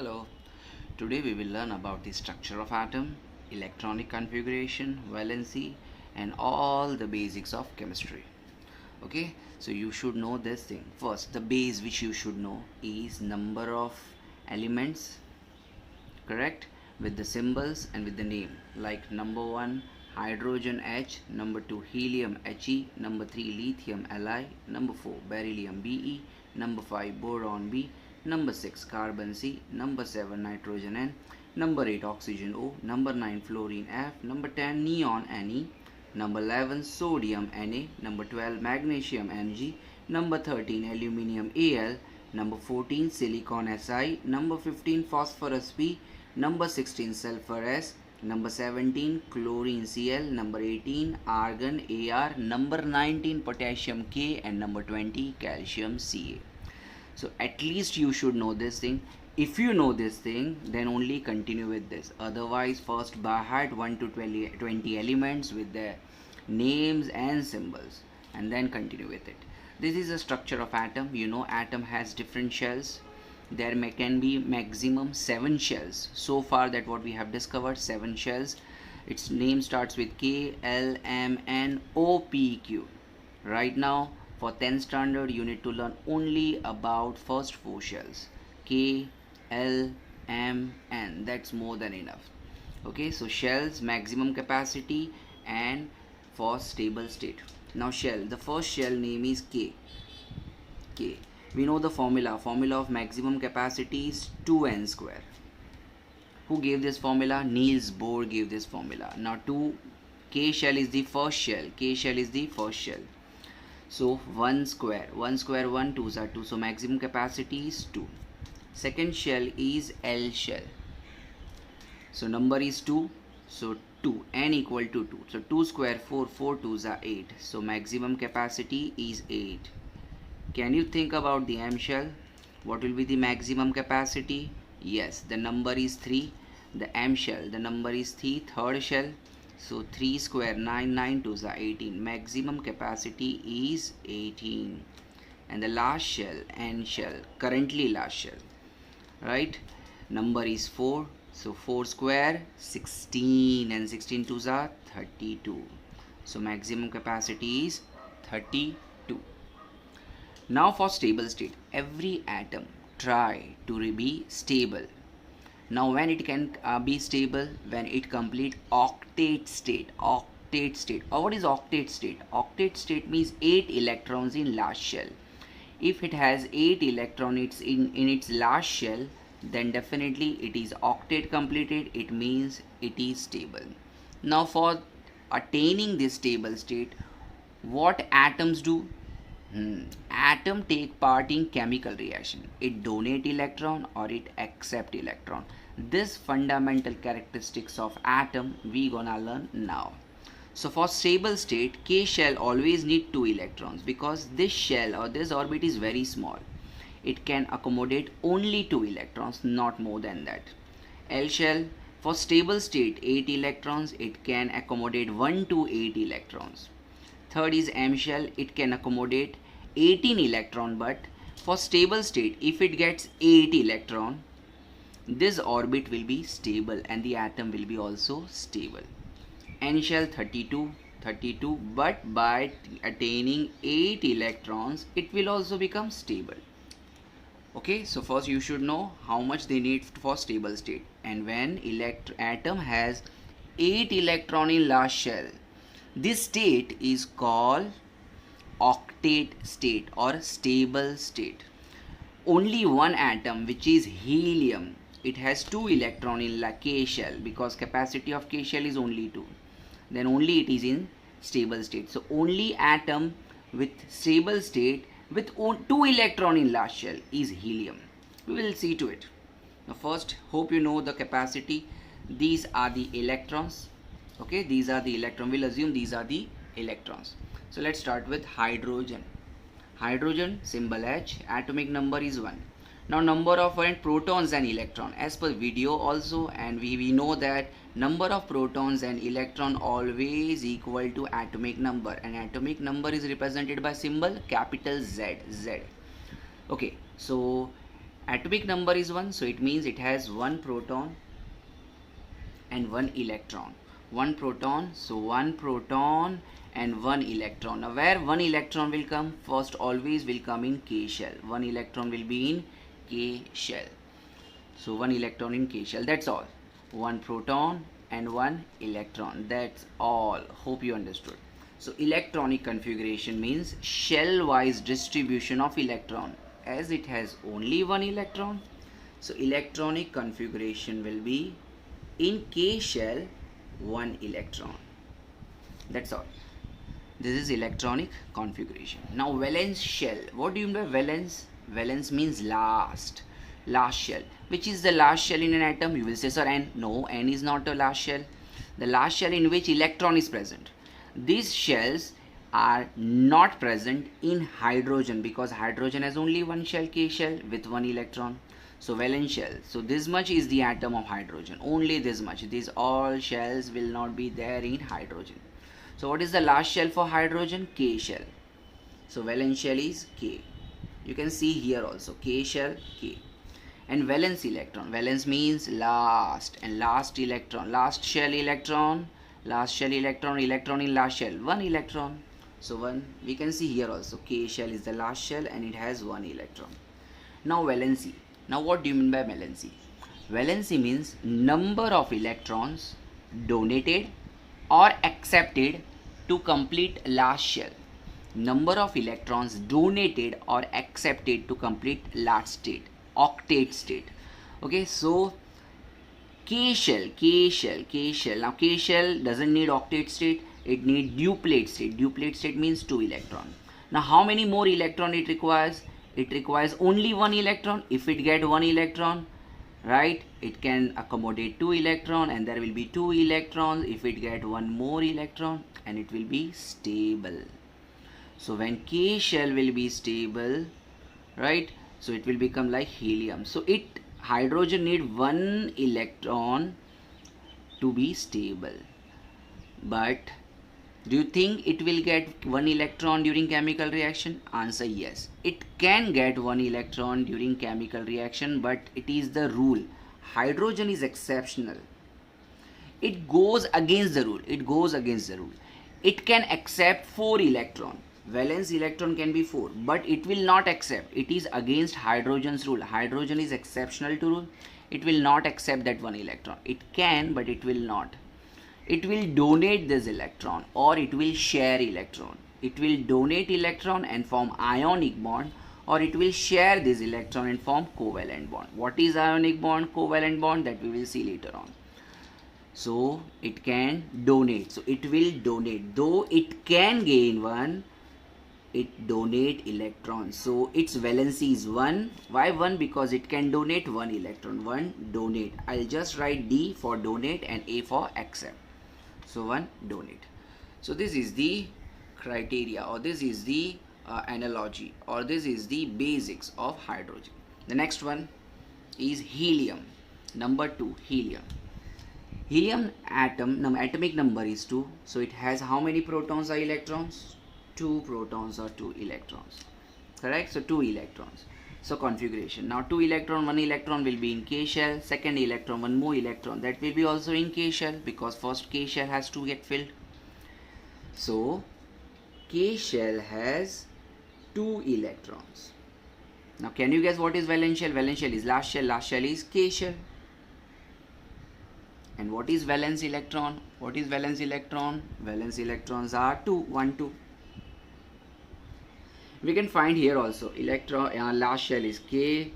Hello, today we will learn about the structure of atom, electronic configuration, valency and all the basics of chemistry. Okay, so you should know this thing. First, the base which you should know is number of elements, correct, with the symbols and with the name, like number 1 hydrogen H, number 2 helium He, number 3 lithium Li, number 4 beryllium Be, number 5 boron B, number 6 carbon C, number 7 nitrogen N, number 8 oxygen O, number 9 fluorine F, number 10 neon Ne, number 11 sodium Na, number 12 magnesium Mg, number 13 aluminium Al, number 14 silicon Si, number 15 phosphorus P, number 16 sulfur S, number 17 chlorine Cl, number 18 argon Ar, number 19 potassium K, and number 20 calcium Ca. So at least you should know this thing. If you know this thing, then only continue with this. Otherwise, first by heart 1 to 20 elements with their names and symbols, and then continue with it. This is a structure of atom. You know, atom has different shells. There can be maximum 7 shells. So far that what we have discovered, 7 shells. Its name starts with K, L, M, N, O, P, Q. Right now, for 10th standard, you need to learn only about first 4 shells. K, L, M, N. That's more than enough. Okay, so shells, maximum capacity, and for stable state. Now shell, the first shell name is K. K. We know the formula of maximum capacity is 2n square. Who gave this formula? Niels Bohr gave this formula. Now K shell is the first shell. K shell is the first shell. So 1 square, 1 square 1, 2s are 2. So maximum capacity is 2. Second shell is L shell. So number is 2. So 2, n equal to 2. So 2 square 4, 4 2s are 8. So maximum capacity is 8. Can you think about the M shell? What will be the maximum capacity? Yes, the number is 3. The M shell, the number is 3. Third shell, so 3 square 9, 9 2s are 18. Maximum capacity is 18. And the last shell, N shell, currently last shell, right? Number is 4. So 4 square 16, and 16 2s are 32. So maximum capacity is 32. Now for stable state, every atom try to be stable. Now when it can be stable? When it complete octet state. Octet state. Or what is octet state? Octet state means 8 electrons in last shell. If it has 8 electrons in its last shell, then definitely it is octet completed. It means it is stable. Now for attaining this stable state, what atoms do? Atom take part in chemical reaction. It donate electron or it accept electron. This fundamental characteristics of atom we gonna learn now. So for stable state, K shell always need 2 electrons because this shell or this orbit is very small. It can accommodate only 2 electrons, not more than that. L shell, for stable state 8 electrons, it can accommodate 1 to 8 electrons. Third is M shell, it can accommodate 18 electron, but for stable state, if it gets 8 electron, this orbit will be stable and the atom will be also stable. N shell 32, but by attaining 8 electrons, it will also become stable. Okay, so first you should know how much they need for stable state. And when atom has 8 electron in last shell, this state is called octet state or stable state. Only one atom, which is helium, it has 2 electron in K shell because capacity of K shell is only 2. Then only it is in stable state. So only atom with stable state with 2 electron in last shell is helium. We will see to it. Now first, hope you know the capacity. These are the electrons. Okay, these are the electrons. We'll assume these are the electrons. So let's start with hydrogen. Hydrogen, symbol H, atomic number is 1. Now number of protons and electron, as per video also, and we know that number of protons and electron always equal to atomic number, and atomic number is represented by symbol capital Z. Okay, so Atomic number is 1, so it means it has one proton and one electron. One proton, so one proton and one electron. Now where one electron will come? First always will come in K shell. One electron will be in K shell. So one electron in K shell, that's all. One proton and one electron, that's all. Hope you understood. So electronic configuration means shell wise distribution of electron. As it has only one electron, so electronic configuration will be in K shell one electron, that's all. This is electronic configuration. Now valence shell, what do you mean by valence? Valence means last shell. Which is the last shell in an atom? You will say, sir, N. No, N is not the last shell. The last shell in which electron is present. These shells are not present in hydrogen because hydrogen has only one shell, K shell, with one electron. So valence shell, so this much is the atom of hydrogen, only this much. These all shells will not be there in hydrogen. So what is the last shell for hydrogen? K shell. So valence shell is K. You can see here also K shell, K. And valence electron, valence means last, and last electron, last shell electron, electron in last shell, one electron. So one, we can see here also K shell is the last shell and it has one electron. Now valency. Now what do you mean by valency? Valency means number of electrons donated or accepted to complete last shell. Number of electrons donated or accepted to complete last state, octet state. Okay, so K shell. Now K shell doesn't need octet state, it needs duplet state. Duplet state means 2 electron. Now how many more electron it requires? It requires only 1 electron. If it get 1 electron, right, it can accommodate 2 electron and there will be 2 electrons. If it get one more electron, and it will be stable. So when K shell will be stable, right, so it will become like helium. So hydrogen need 1 electron to be stable. But do you think it will get 1 electron during chemical reaction? Answer yes. It can get 1 electron during chemical reaction, but it is the rule. Hydrogen is exceptional. It goes against the rule. It can accept 4 electron. Valence electron can be 4, but it will not accept. It is against hydrogen's rule. Hydrogen is exceptional to rule. It will not accept that 1 electron. It can, but it will not. It will donate this electron or it will share electron. It will donate electron and form ionic bond, or it will share this electron and form covalent bond. What is ionic bond, covalent bond? That we will see later on. So it can donate. So it will donate. Though it can gain 1, it donate electrons. So its valency is 1. Why 1? Because it can donate 1 electron. 1 donate. I'll just write D for donate and A for accept. So 1 donate. So this is the criteria, or this is the analogy, or this is the basics of hydrogen. The next one is helium. Number 2, helium. Helium atomic number is 2. So it has how many protons or electrons? 2 protons or 2 electrons. Correct? So 2 electrons. So configuration. Now 2 electron, 1 electron will be in K shell. Second electron, 1 more electron, that will be also in K shell, because first K shell has to get filled. So K shell has 2 electrons. Now can you guess what is valence shell? Valence shell is last shell is K shell. And what is valence electron? Valence electrons are 2, 1, 2. We can find here also last shell is K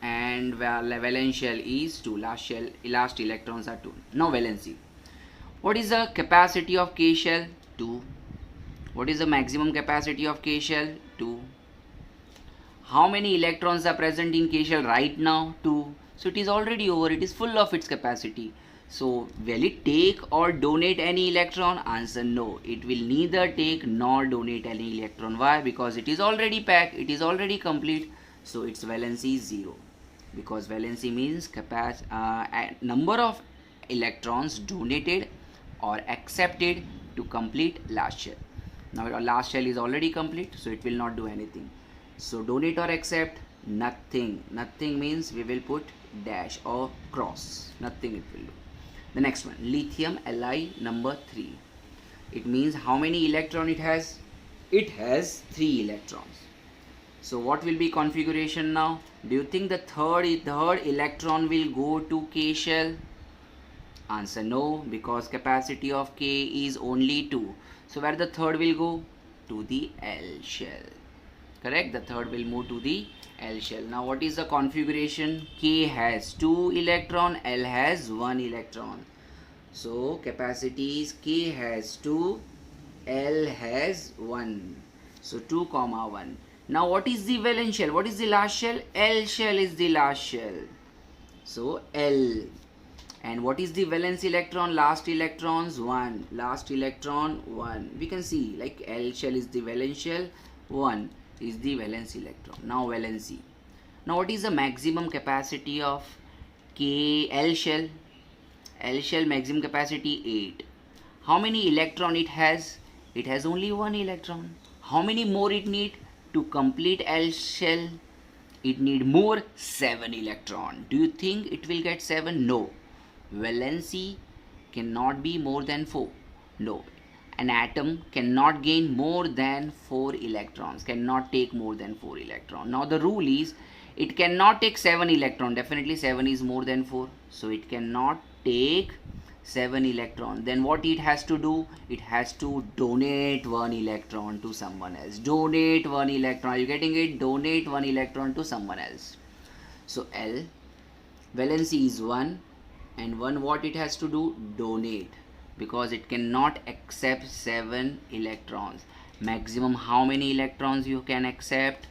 and valence shell is 2. Last electrons are 2. Now valency. What is the capacity of K shell? 2. What is the maximum capacity of K shell? 2. How many electrons are present in K shell right now? 2. So it is already over. It is full of its capacity. So will it take or donate any electron? Answer no. It will neither take nor donate any electron. Why? Because it is already packed. It is already complete. So its valency is 0. Because valency means number of electrons donated or accepted to complete last shell. Now our last shell is already complete, so it will not do anything. So donate or accept, Nothing. Nothing means we will put dash or cross. Nothing it will do. The next one, lithium Li number 3. It means how many electron it has? It has 3 electrons. So what will be configuration now? Do you think the third electron will go to K shell? Answer no, because capacity of K is only 2. So where the third will go? To the L shell. Correct? The third will move to the L shell. Now what is the configuration? K has 2 electron, L has 1 electron. So capacity is K has 2, L has 1. So 2 comma 1. Now what is the valence shell? What is the last shell? L shell is the last shell. So L. And what is the valence electron? Last electrons 1. Last electron 1. We can see like L shell is the valence shell, 1 is the valence electron. Now valency. Now what is the maximum capacity of L shell? L shell maximum capacity 8. How many electron it has? It has only 1 electron. How many more it need to complete L shell? It need more 7 electron. Do you think it will get 7? No. Valency cannot be more than 4. No. An atom cannot gain more than 4 electrons. Cannot take more than 4 electrons. Now the rule is it cannot take 7 electron. Definitely 7 is more than 4. So it cannot take 7 electron. Then what it has to do? It has to donate 1 electron to someone else. Donate 1 electron. Are you getting it? Donate 1 electron to someone else. So L, valency is 1, and 1 what it has to do? Donate, because it cannot accept 7 electrons. Maximum how many electrons you can accept?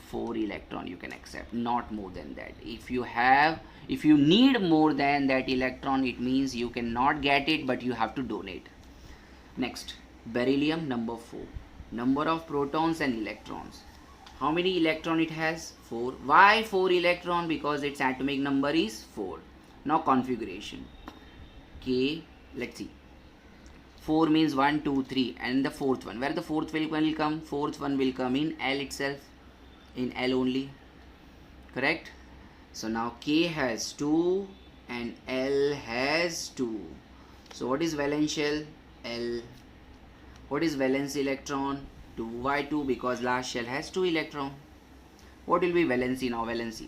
4 electron you can accept, not more than that. If you need more than that electron, it means you cannot get it, but you have to donate. Next, beryllium number 4. Number of protons and electrons. How many electron it has? 4. Why 4 electron? Because its atomic number is 4. Now configuration. K, let's see. 4 means 1, 2, 3, and the fourth one. Where the fourth one will come? Fourth one will come in L itself. In L only. Correct? So now K has 2 and L has 2. So what is valence shell? L. What is valence electron? 2. Why 2? Because last shell has 2 electron. What will be valency now? Valency.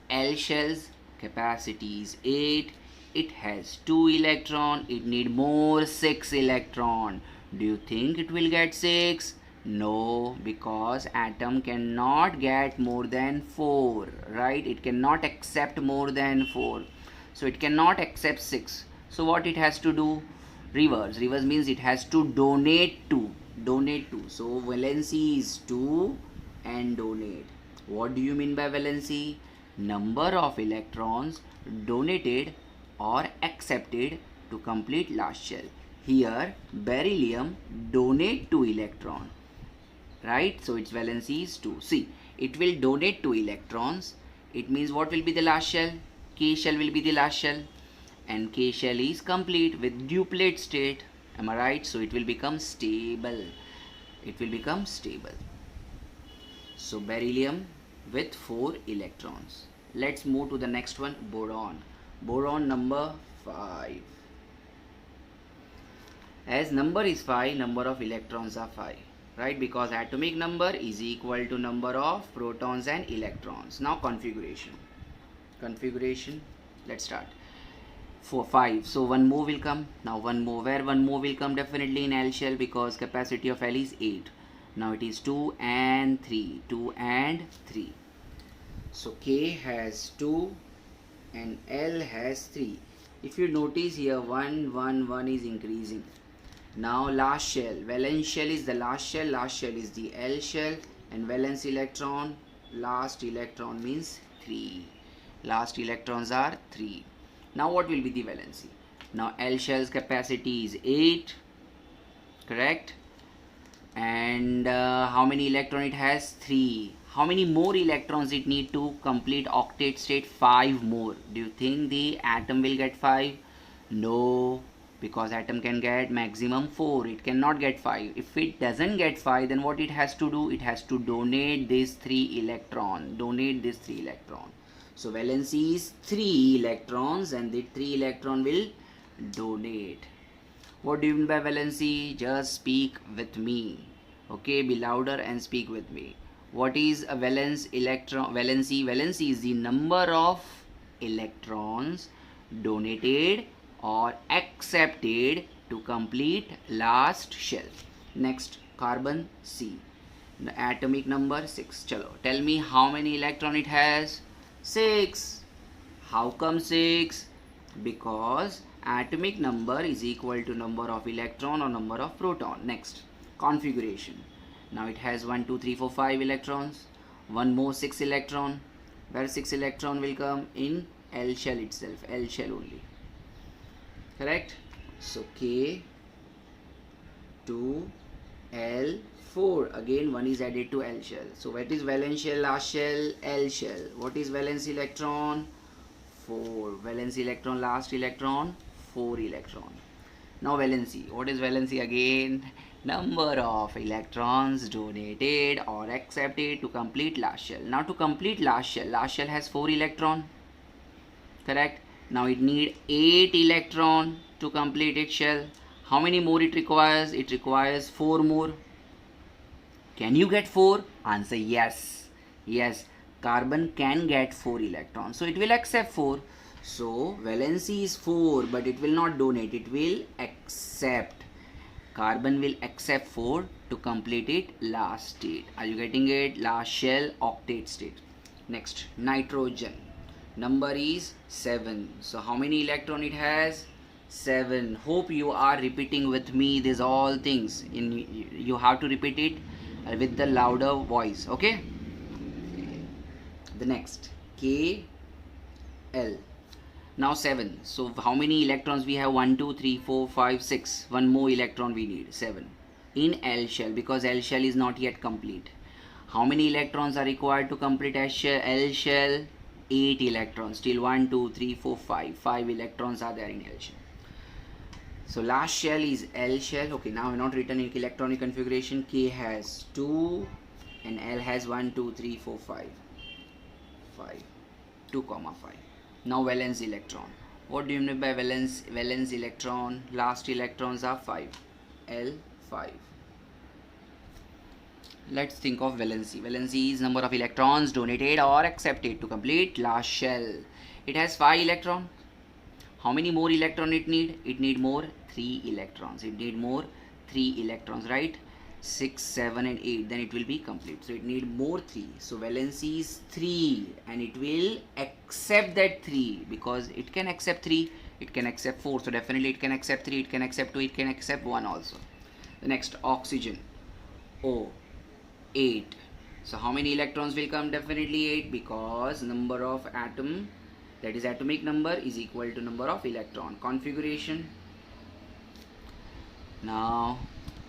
L shell's capacity is 8. It has 2 electron. It need more 6 electron. Do you think it will get 6? No, because atom cannot get more than 4, right? It cannot accept more than 4. So it cannot accept 6. So what it has to do? Reverse. Reverse means it has to donate 2. Donate 2. So valency is 2 and donate. What do you mean by valency? Number of electrons donated or accepted to complete last shell. Here beryllium donate 2 electron. Right? So its valency is 2. See, it will donate 2 electrons. It means what will be the last shell? K shell will be the last shell. And K shell is complete with duplet state. Am I right? So it will become stable. It will become stable. So beryllium with 4 electrons. Let's move to the next one, boron. Boron number 5. As number is 5, number of electrons are 5. Right, because atomic number is equal to number of protons and electrons. Now configuration. Let's start. For 5, so one more will come. Now one more. Where one more will come? Definitely in L shell, because capacity of L is 8. Now it is 2 and 3. 2 and 3. So K has 2 and L has 3. If you notice here, 1, 1, 1 is increasing. Now last shell, valence shell is the last shell is the L shell, and valence electron, last electron means 3. Last electrons are 3. Now what will be the valency? Now L shell's capacity is 8, correct? And how many electron it has? 3. How many more electrons it need to complete octet state? 5 more. Do you think the atom will get 5? No. because atom can get maximum 4, it cannot get 5. If it doesn't get 5, then what it has to do, it has to donate this 3 electron, so valency is 3 electrons and the 3 electron will donate. What do you mean by valency? Just speak with me, okay? Be louder and speak with me. What is a valency? Valency is the number of electrons donated or accepted to complete last shell. Next, carbon C. The atomic number 6. Chalo, tell me how many electron it has? 6. How come 6? Because atomic number is equal to number of electron or number of proton. Next, configuration. Now it has 1, 2, 3, 4, 5 electrons. One more 6 electron. Where 6 electron will come? In L shell itself. L shell only. Correct? So K 2 L 4. Again 1 is added to L shell. So what is valence shell, last shell? L shell. What is valence electron? 4. Valence electron, last electron? 4 electron. Now valency. What is valency again? Number of electrons donated or accepted to complete last shell. Now to complete last shell has 4 electron. Correct? Now it need 8 electron to complete its shell. How many more it requires? It requires 4 more. Can you get 4? Answer yes. Yes, carbon can get 4 electrons. So it will accept 4. So valency is 4, but it will not donate. It will accept. Carbon will accept 4 to complete it last state. Are you getting it? Last shell, octet state. Next, nitrogen. Number is 7. So how many electron it has? 7. Hope you are repeating with me these all things. You have to repeat it with the louder voice. Okay? The next, K L. Now 7. So how many electrons we have? 1, 2, 3, 4, 5, 6. One more electron we need. 7. In L shell, because L shell is not yet complete. How many electrons are required to complete L shell? 8 electrons. Still 1, 2, 3, 4, 5. 5 electrons are there in L shell. So last shell is L shell. Okay, now not written in electronic configuration. K has 2 and L has 1, 2, 3, 4, 5. 5. 2, 5. Now valence electron. What do you mean by valence electron? Last electrons are 5. L 5. Let's think of valency. Valency is number of electrons donated or accepted to complete last shell. It has 5 electrons. How many more electron it need? It need more 3 electrons. It need more 3 electrons, right? 6, 7 and 8. Then it will be complete. So it need more 3. So valency is 3 and it will accept that 3 because it can accept 3. It can accept 4. So definitely it can accept 3. It can accept 2. It can accept 1 also. The next, oxygen. O 8. So how many electrons will come? Definitely 8 because number of atom, that is atomic number, is equal to number of electron. Configuration. Now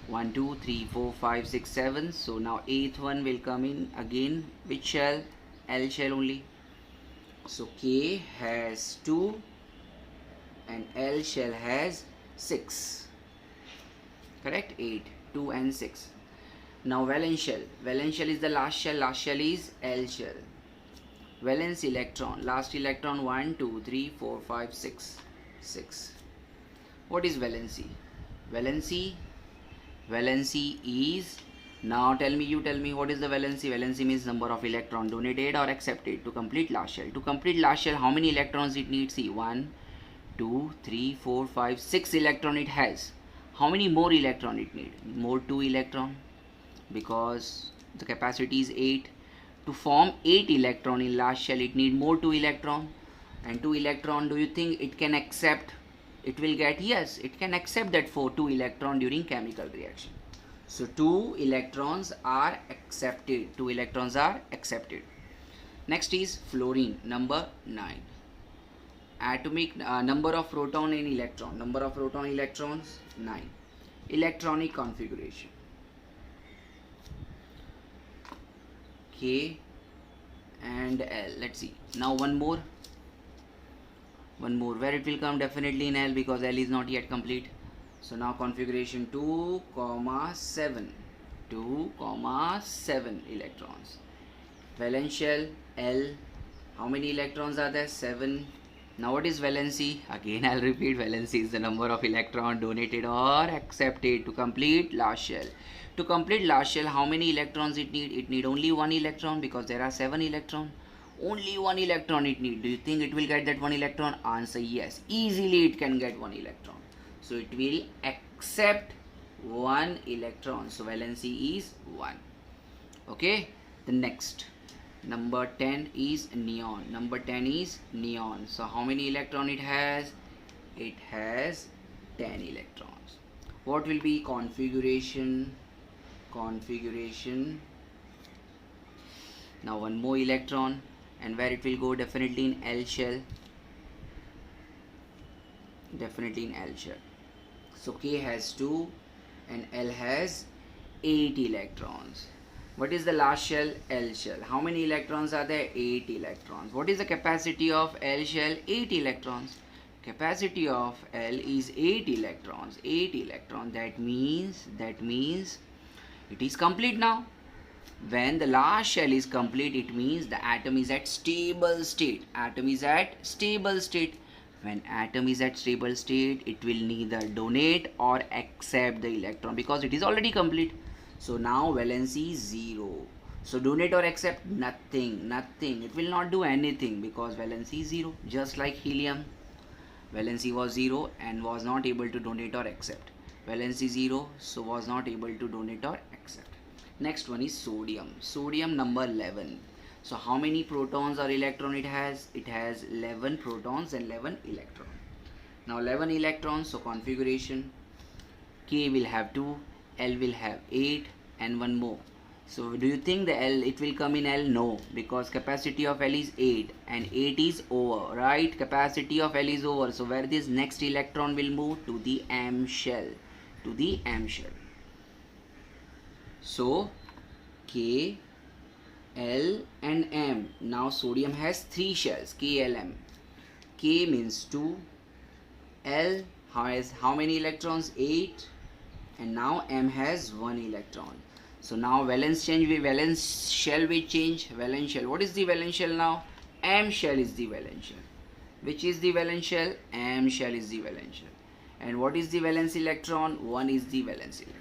1, 2, 3, 4, 5, 6, 7. So now 8th one will come in again. Which shell? L shell only. So K has 2 and L shell has 6. Correct? 8, 2 and 6. Now valence shell. Valence shell is the last shell. Last shell is L shell. Valence electron. Last electron 1, 2, 3, 4, 5, 6. 6. What is valency? Valency is, now you tell me what is the valency? Valency means number of electron donated or accepted to complete last shell. To complete last shell, how many electrons it needs? See, 1, 2, 3, 4, 5, 6 electron it has. How many more electron it need? More 2 electron because the capacity is 8. To form 8 electron in last shell, it need more 2 electron. And 2 electron, do you think it can accept? It will get, yes, it can accept that for 2 electron during chemical reaction. So 2 electrons are accepted. 2 electrons are accepted. Next is fluorine, number 9. Atomic number of proton and electron. Number of proton electrons 9. Electronic configuration. K and L. Let's see. Now one more. One more, where it will come? Definitely in L, because L is not yet complete. So now configuration 2, 7. 2, 7 electrons. Valence shell L. How many electrons are there? 7. Now what is valency? Again I'll repeat, valency is the number of electrons donated or accepted to complete last shell. To complete last shell, how many electrons it need? It need only one electron, because there are 7 electrons. Only one electron it need. Do you think it will get that one electron? Answer yes. Easily it can get one electron. So it will accept one electron. So valency is 1. Okay. The next, number 10 is neon. Number 10 is neon. So how many electron it has? It has 10 electrons. What will be configuration? Configuration. Now one more electron, and where it will go? Definitely in L shell. Definitely in L shell. So K has 2 and L has 8 electrons. What is the last shell? L shell. How many electrons are there? 8 electrons. What is the capacity of L shell? 8 electrons. Capacity of L is 8 electrons. 8 electrons. That means it is complete now. When the last shell is complete, it means the atom is at stable state. Atom is at stable state. When atom is at stable state, it will neither donate or accept the electron, because it is already complete. So now valency is 0. So donate or accept? Nothing. It will not do anything, because valency is 0. Just like helium, valency was 0 and was not able to donate or accept. Valency 0, so was not able to donate or accept. Next one is sodium. Sodium number 11. So how many protons or electron it has? It has 11 protons and 11 electrons. Now 11 electrons, so configuration, K will have 2, L will have 8, and one more. So do you think the L, it will come in L? No, because capacity of L is 8 and 8 is over, right? Capacity of L is over. So where this next electron will move? To the M shell. To the M shell. So K, L and M. Now sodium has 3 shells, K, L, M. K means 2, L has how many electrons? 8, and now M has 1 electron. So now valence change, valence shell will change. Valence shell. What is the valence shell now? M shell is the valence shell. Which is the valence shell? M shell is the valence shell. And what is the valence electron? 1 is the valence electron.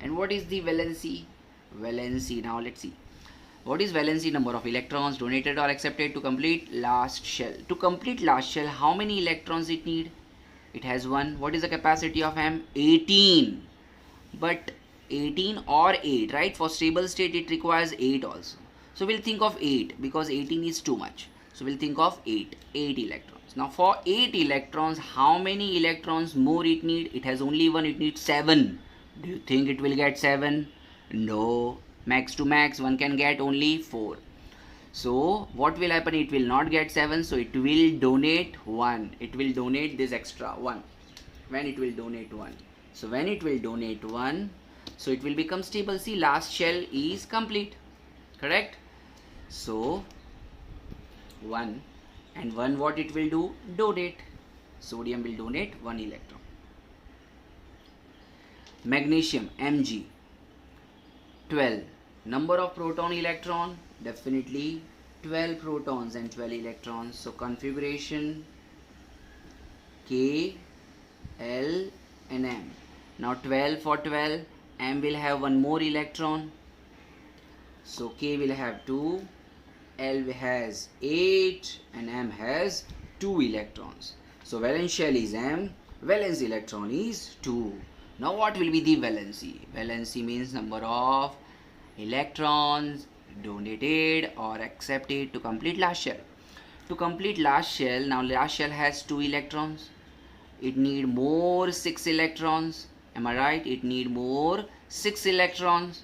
And what is the valency? Valency. Now let's see. What is valency? Number of electrons donated or accepted to complete last shell. To complete last shell, how many electrons it need? It has 1. What is the capacity of M? 18. But 18 or 8, right? For stable state it requires 8 also. So we'll think of 8, because 18 is too much. So we'll think of 8 electrons. Now for 8 electrons, how many electrons more it need? It has only 1, it needs 7. Do you think it will get 7? No. Max to max, one can get only 4. So what will happen? It will not get 7, so it will donate 1. It will donate this extra 1. When it will donate 1. So when it will donate 1, so it will become stable. See, last shell is complete. Correct? So 1, and 1, what it will do? Donate. Sodium will donate 1 electron. Magnesium, Mg, 12. Number of proton electron? Definitely 12 protons and 12 electrons. So configuration K, L and M. Now 12 for 12, M will have 1 more electron. So K will have 2, L has 8 and M has 2 electrons. So valence shell is M, valence electron is 2. Now what will be the valency? Valency means number of electrons donated or accepted to complete last shell. To complete last shell, now last shell has 2 electrons. It need more 6 electrons. Am I right? It need more 6 electrons.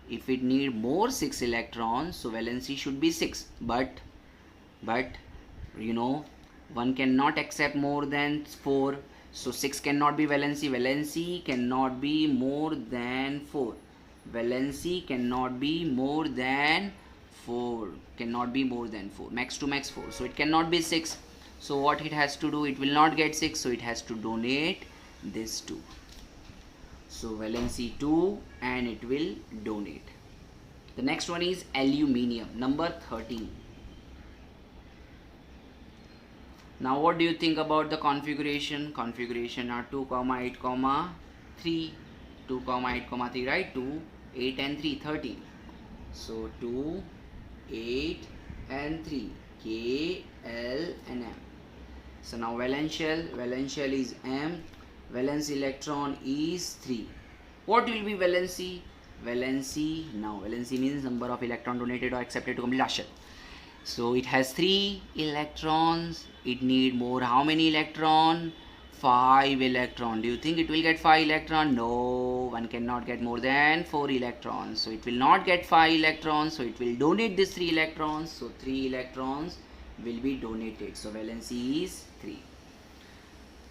If it need more 6 electrons, so valency should be 6. But you know, one cannot accept more than 4. So 6 cannot be valency. Valency cannot be more than 4. Valency cannot be more than 4. Cannot be more than 4. Max to max 4. So it cannot be 6. So what it has to do, it will not get 6, so it has to donate this 2. So valency 2 and it will donate. The next one is aluminium, number 13. Now what do you think about the configuration? Configuration are 2, 8, 3. 2, 8, 3, right? 2, 8 and 3, 13. So 2, 8 and 3, K, L and M. So now valence shell is M, valence electron is 3. What will be valency? Valency means number of electron donated or accepted to complete last shell. So it has 3 electrons. It need more how many electron? 5 electron. Do you think it will get 5 electron? No, one cannot get more than 4 electrons. So it will not get 5 electrons. So it will donate these 3 electrons. So 3 electrons will be donated. So valency is 3.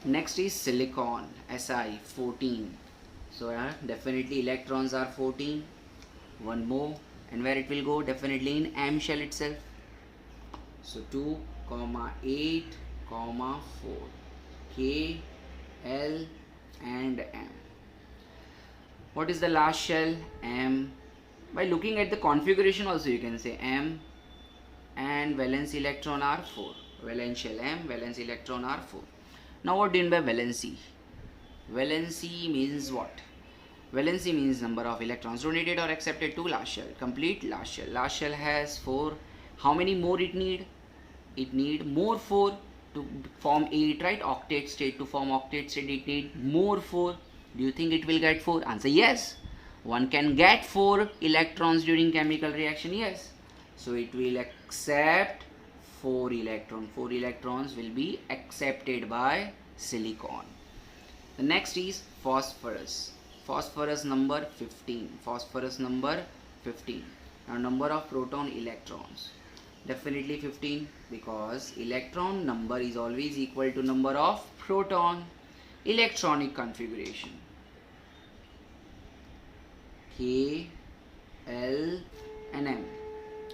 Next is silicon, Si, 14. So definitely electrons are 14. One more. And where it will go? Definitely in M shell itself. So 2, 8, 4. K, L and M. What is the last shell? M. By looking at the configuration also you can say M and valence electron are 4. Valence shell M, valence electron are 4. Now what do you mean by valency? Valency means what? Valency means number of electrons donated or accepted to last shell. Complete last shell. Last shell has 4. How many more it need? It need more 4 to form 8, right? Octet state. To form octet state it need more 4. Do you think it will get 4? Answer yes. One can get 4 electrons during chemical reaction, yes. So it will accept 4 electrons. 4 electrons will be accepted by silicon. The next is phosphorus. Phosphorus number 15. Phosphorus number 15. Now number of proton electrons. Definitely 15 because electron number is always equal to number of proton. Electronic configuration. K, L and M.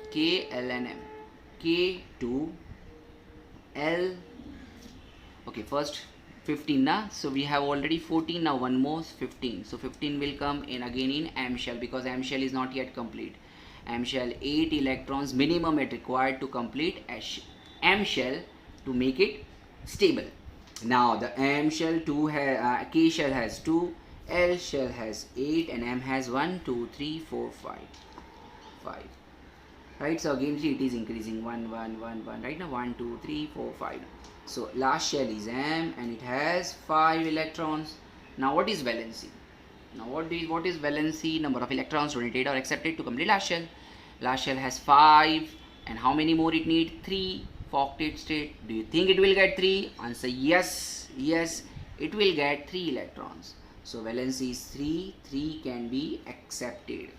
K, L and M. K, 2, L. Okay, first 15 na. So we have already 14, now one more 15. So 15 will come in again in M shell because M shell is not yet complete. M shell 8 electrons minimum it required to complete M shell to make it stable. Now the M shell K shell has 2, L shell has 8 and M has 1, 2, 3, 4, 5. Right, so again it is increasing 1, 1, 1, 1. Right now 1, 2, 3, 4, 5. So last shell is M and it has 5 electrons. Now what is valency? Now what is valency? Number of electrons donated or accepted to complete last shell. Last shell has 5 and how many more it need? 3 for octet state. Do you think it will get 3? Answer yes. Yes, it will get 3 electrons. So valency is 3. 3 can be accepted.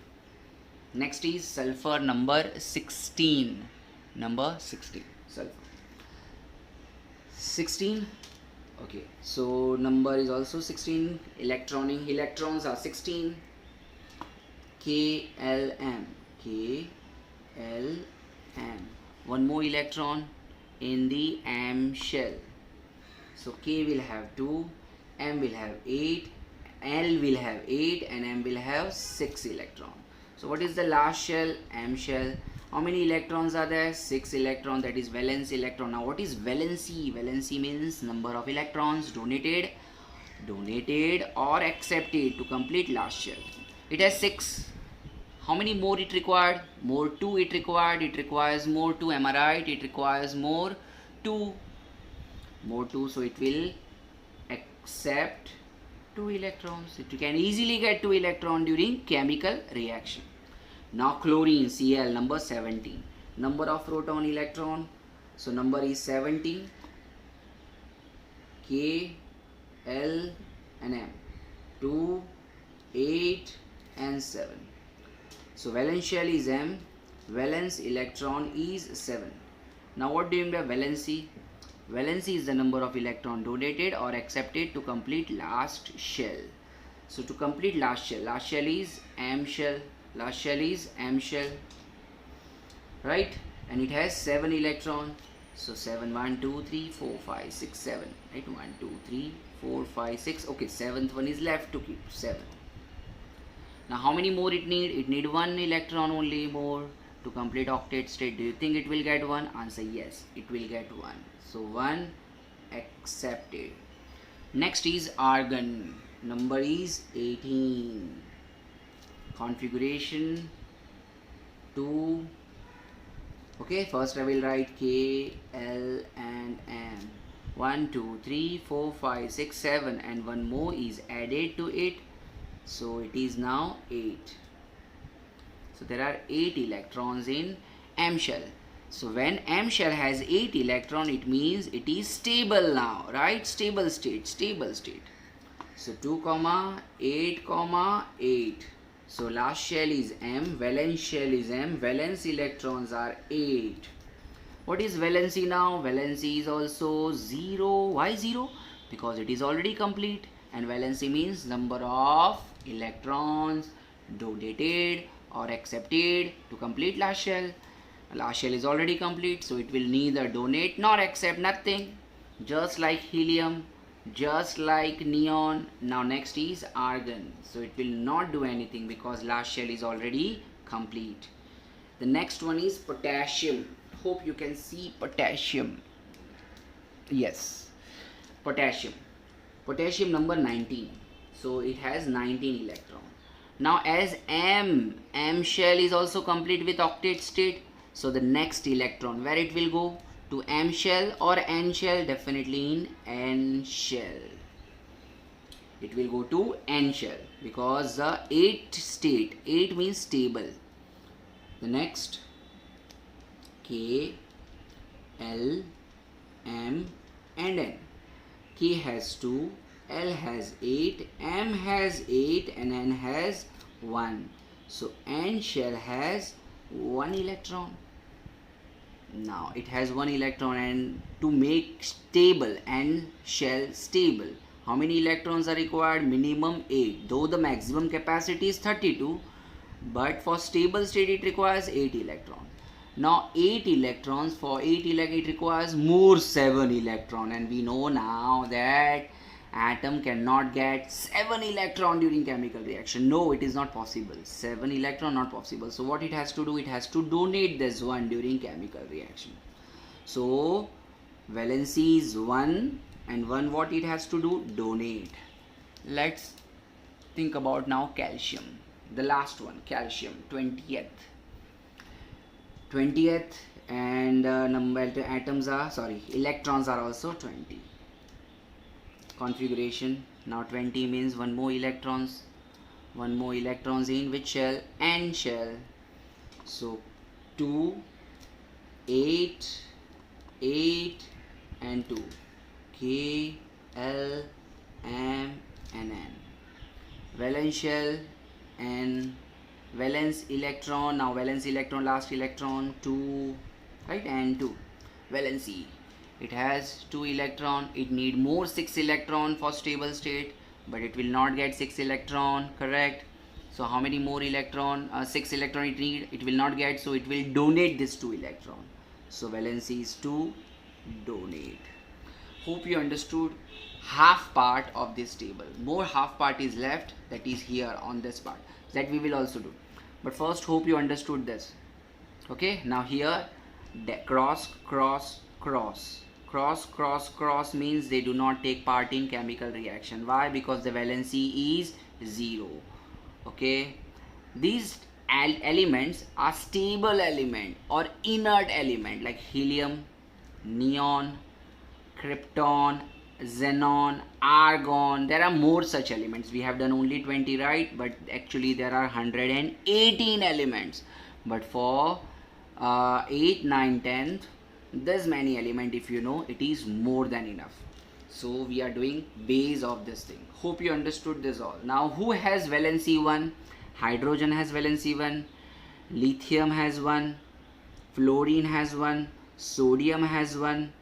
Next is sulfur number 16. Number 16. Sulfur. 16. Okay, so number is also 16. Electrons are 16. K, L, M. K, L, M. One more electron in the M shell. So K will have 2, M will have 8, L will have 8 and M will have 6 electrons. So what is the last shell? M shell. How many electrons are there? 6 electrons, that is valence electron. Now what is valency? Valency means number of electrons donated or accepted to complete last shell. It has 6. How many more it required? More 2 it required. It requires more 2. Am I right? It requires more 2. More 2. So it will accept 2 electrons. It can easily get 2 electrons during chemical reaction. Now chlorine, Cl, number 17. Number of proton electron. So number is 17. K, L and M. 2, 8 and 7. So valence shell is M. Valence electron is 7. Now what do you mean by valency? Valency is the number of electron donated or accepted to complete last shell. So to complete last shell is M shell. Last shell is M shell, right? And it has 7 electrons. So 7, 1, 2, 3, 4, 5, 6, 7. Right? 1, 2, 3, 4, 5, 6. Okay, seventh one is left to keep. 7. Now how many more it need? It need 1 electron only more to complete octet state. Do you think it will get 1? Answer yes, it will get 1. So 1 accepted. Next is argon. Number is 18. Configuration 2. Okay, first I will write K, L and M. 1, 2, 3, 4, 5, 6, 7 and one more is added to it. So it is now 8. So there are 8 electrons in M shell. So when M shell has 8 electron, it means it is stable now, right? Stable state, stable state. So 2, 8, 8. So last shell is M, valence shell is M, valence electrons are 8. What is valency now? Valency is also 0. Why 0? Because it is already complete, and valency means number of electrons donated or accepted to complete last shell. Last shell is already complete, so it will neither donate nor accept, nothing. Just like helium, just like neon. Now next is argon. So it will not do anything because last shell is already complete. The next one is potassium. Hope you can see potassium. Yes, potassium. Potassium number 19. So it has 19 electrons. Now as M shell is also complete with octet state. So the next electron, where it will go? To M shell or N shell? Definitely in N shell. It will go to N shell because the 8 state, 8 means stable. The next K, L, M and N. K has 2, L has 8, M has 8 and N has 1. So N shell has 1 electron. Now it has 1 electron, and to make stable N shell stable, how many electrons are required? Minimum 8. Though the maximum capacity is 32, but for stable state it requires 8 electrons. Now 8 electrons, for 8 electrons it requires more 7 electron, and we know now that atom cannot get 7 electron during chemical reaction. No, it is not possible. 7 electron not possible. So what it has to do? It has to donate this one during chemical reaction. So valency is 1, and 1 what it has to do? Donate. Let's think about now calcium. The last one, calcium, 20th. 20th, and number atoms are, electrons are also 20. Configuration, now 20 means one more electrons in which shell? N shell. So 2, 8, 8 and 2. K, L, M and N. Valence shell and valence electron. Now valence electron, last electron 2, right? And 2. Valency, it has 2 electron. It need more 6 electron for stable state, but it will not get 6 electron, correct? So how many more electron? 6 electron it need. It will not get, so it will donate this 2 electron. So valency is 2, donate. Hope you understood half part of this table. More half part is left, that is here on this part, that we will also do. But first, hope you understood this. Okay, now here cross cross cross, cross cross cross means they do not take part in chemical reaction. Why? Because the valency is 0. Okay, these elements are stable element or inert element like helium, neon, krypton, xenon, argon. There are more such elements. We have done only 20, right? But actually there are 118 elements. But for 8, 9, 10th, this many element, if you know, it is more than enough. So we are doing base of this thing. Hope you understood this all. Now who has valency 1? Hydrogen has valency 1, lithium has 1, fluorine has 1, sodium has 1,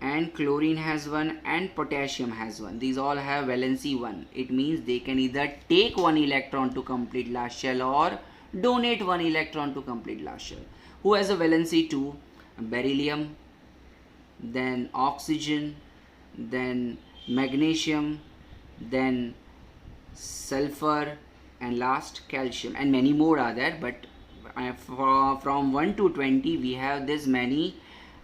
and chlorine has 1, and potassium has 1. These all have valency 1. It means they can either take 1 electron to complete last shell or donate 1 electron to complete last shell. Who has a valency 2? Beryllium, then oxygen, then magnesium, then sulfur, and last calcium, and many more are there, but from 1 to 20 we have this many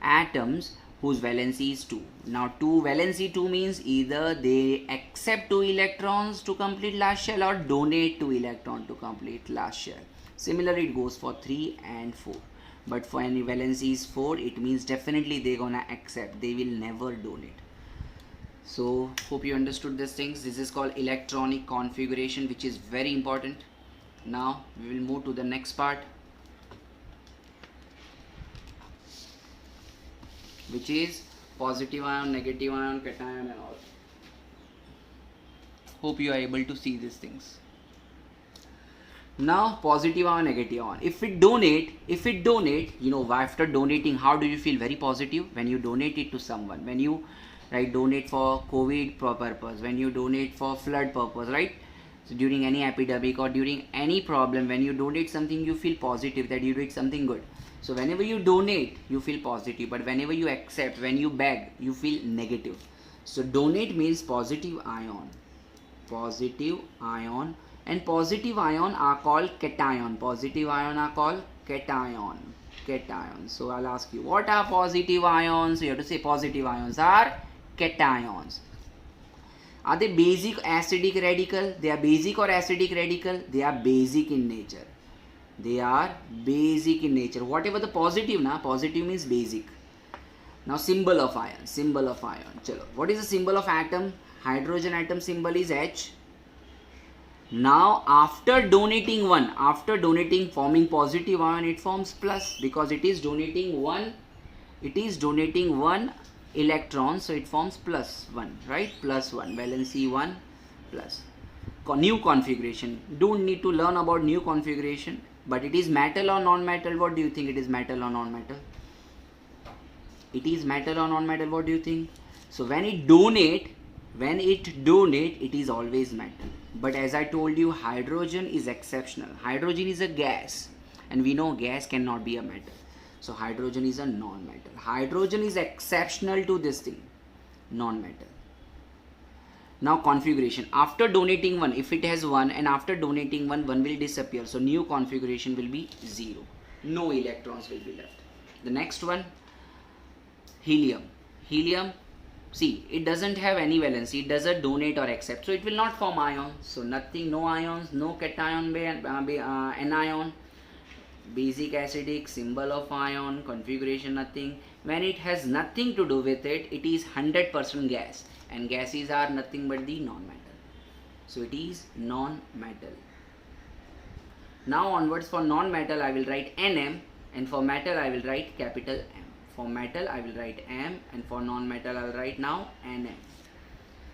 atoms whose valency is 2. Now 2 valency 2 means either they accept 2 electrons to complete last shell or donate 2 electron to complete last shell. Similarly it goes for 3 and 4, but for any valency is 4, it means definitely they're gonna accept, they will never donate. So hope you understood these things. This is called electronic configuration, which is very important. Now we will move to the next part, which is positive ion, negative ion, cation and all. Hope you are able to see these things. Now positive ion, negative ion. If it donate, you know, after donating, how do you feel? Very positive. When you donate it to someone, when you donate for COVID purpose, when you donate for flood purpose, right? So during any epidemic or during any problem, when you donate something, you feel positive that you did something good. So whenever you donate, you feel positive, but whenever you accept, when you beg, you feel negative. So donate means positive ion, and positive ion are called cation. Positive ion are called cation. So I'll ask you, what are positive ions? So you have to say positive ions are cations. Are they basic acidic radical? They are basic or acidic radical? They are basic in nature. Whatever the positive, positive means basic. Now symbol of ion. Chalo. What is the symbol of atom? Hydrogen atom symbol is H. Now after donating forming positive ion, it forms plus, because it is donating one electron, so it forms plus 1, right? Plus 1, valency 1 plus. New configuration. Don't need to learn about new configuration, but it is metal or non-metal. What do you think? It is metal or non-metal? It is metal or non-metal. What do you think? So when it donate, it is always metal. But as I told you, hydrogen is exceptional. Hydrogen is a gas, and we know gas cannot be a metal. So hydrogen is a non-metal. Hydrogen is exceptional to this thing, non-metal. Now configuration. After donating 1, if it has 1, and after donating 1 will disappear. So new configuration will be 0. No electrons will be left. The next one, helium. See, it doesn't have any valency. It doesn't donate or accept. So it will not form ions. So nothing, no ions, no cation, anion. Basic acidic, symbol of ion, configuration nothing. When it has nothing to do with it, it is 100% gas, and gases are nothing but the non-metal. So it is non-metal. Now onwards, for non-metal I will write Nm, and for metal I will write capital M. For metal I will write M, and for non-metal I will write now Nm.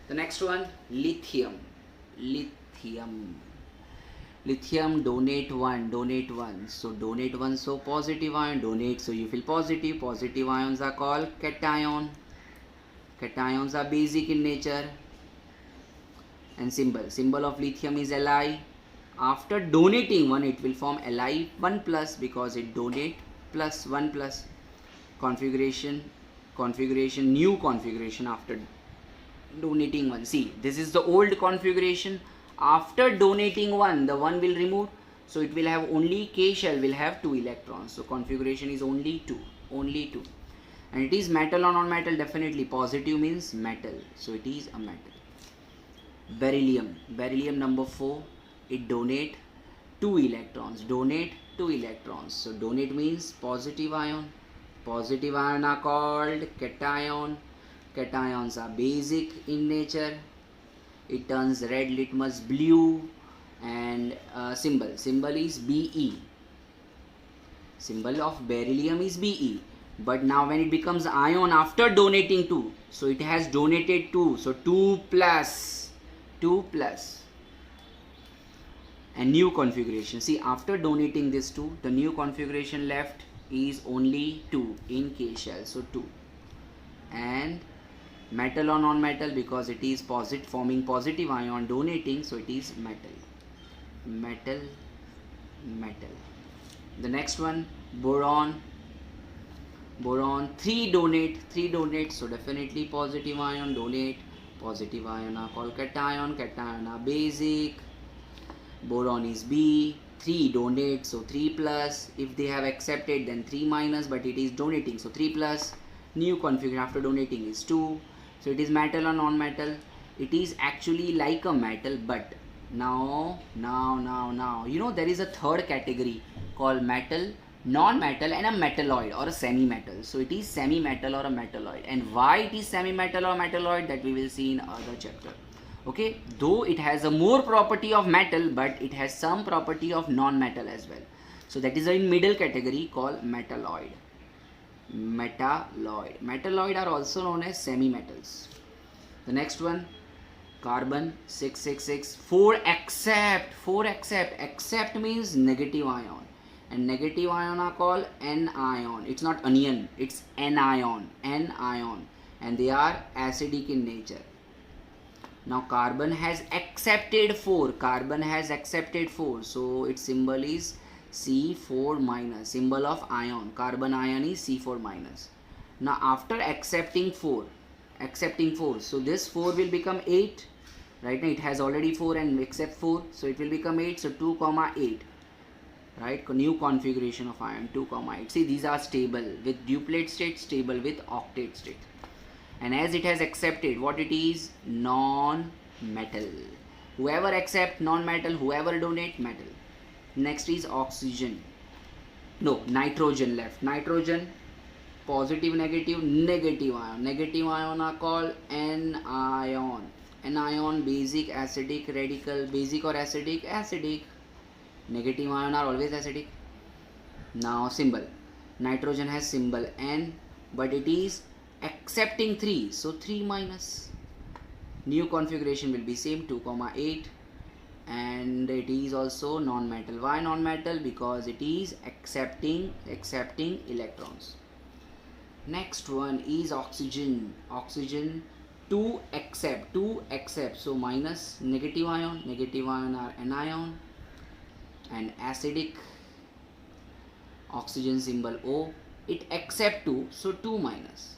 The next one, lithium. Lithium, donate 1. So donate 1, so positive ion, donate, so you feel positive. Positive ions are called cation. Cations are basic in nature. And symbol of lithium is Li. After donating 1, it will form Li 1 plus, because it donate plus 1 plus. Configuration, new configuration after donating 1. See, this is the old configuration. After donating 1, the 1 will remove, so it will have only K shell will have 2 electrons. So configuration is only 2. And it is metal or non-metal? Definitely positive means metal, so it is a metal. Beryllium number 4, it donate 2 electrons. So donate means positive ion. Positive ion are called cation. Cations are basic in nature. It turns red litmus blue. And symbol is Be. Symbol of beryllium is Be. But now when it becomes ion after donating 2, so it has donated 2, so 2 plus. And new configuration. See, after donating this 2, the new configuration left is only 2 in K shell, so 2. And metal or non-metal, because it is forming positive ion, donating, so it is metal. The next one, boron. Boron 3 donate, so definitely positive ion donate. Positive ion are called cation, cation are basic. Boron is B, 3 donate, so 3 plus. If they have accepted, then 3 minus, but it is donating, so 3 plus. New configuration after donating is 2. So it is metal or non-metal. It is actually like a metal, but now you know there is a third category called metal, non-metal, and a metalloid or a semi-metal. So it is semi-metal or a metalloid, and why it is semi-metal or metalloid, that we will see in other chapter. Okay, though it has a more property of metal, but it has some property of non-metal as well. So that is a middle category called metalloid. Metalloid are also known as semi-metals. The next one, carbon 666, 4 accept means negative ion, and negative ion are called anion. It's not onion, it's anion, and they are acidic in nature. Now carbon has accepted 4, so its symbol is C4 minus, symbol of ion. Carbon ion is C4 minus. Now after accepting 4, so this 4 will become 8. Right now it has already 4 and accept 4, so it will become 8. So 2 comma 8, right? New configuration of ion 2 comma 8. See, these are stable with duplet state, stable with octet state. And as it has accepted, what it is? Non-metal. Whoever accept non-metal, whoever donate metal. Next is oxygen. No, nitrogen left. Nitrogen, positive, negative ion. Negative ion are called anion. Anion, basic, acidic, radical. Basic or acidic? Acidic. Negative ion are always acidic. Now symbol. Nitrogen has symbol N, but it is accepting 3, so 3 minus. New configuration will be same, 2 comma 8, and it is also non-metal. Why non-metal? Because it is accepting electrons. Next one is oxygen. 2 accept, so minus. Negative ion are anion, and acidic. Oxygen symbol O, it accept 2, so 2 minus,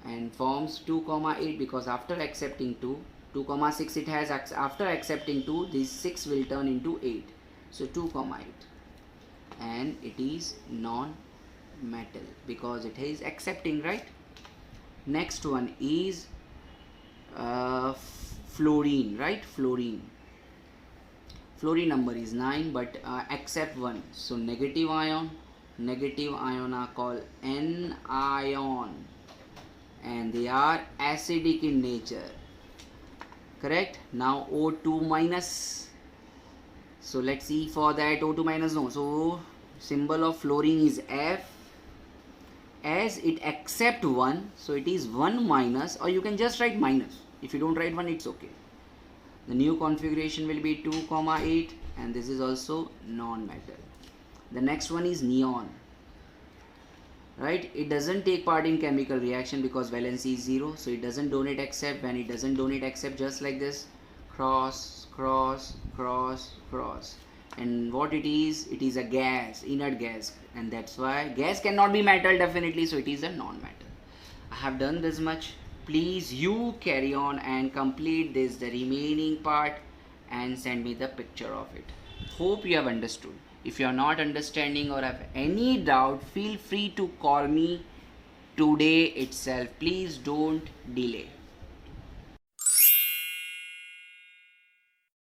and forms 2 comma 8 because after accepting 2 comma 6 it has after accepting 2, this 6 will turn into 8, so 2 comma 8, and it is non-metal because it is accepting, right? Next one is fluorine, right? Fluorine number is 9, but accept 1, so negative ion are called anion, and they are acidic in nature, correct? Now O2 minus, so let's see for that. O2 minus, no, so symbol of fluorine is F. As it accept 1, so it is 1 minus, or you can just write minus. If you don't write 1, it's okay. The new configuration will be 2 comma 8, and this is also non-metal. The next one is neon, right? It doesn't take part in chemical reaction because valency is 0, so it doesn't donate accept. When it doesn't donate accept, just like this, cross, and what it is a gas, inert gas, and that's why gas cannot be metal definitely, so it is a non-metal. I have done this much. Please you carry on and complete this, the remaining part, and send me the picture of it. Hope you have understood. If you are not understanding or have any doubt, feel free to call me today itself. Please don't delay.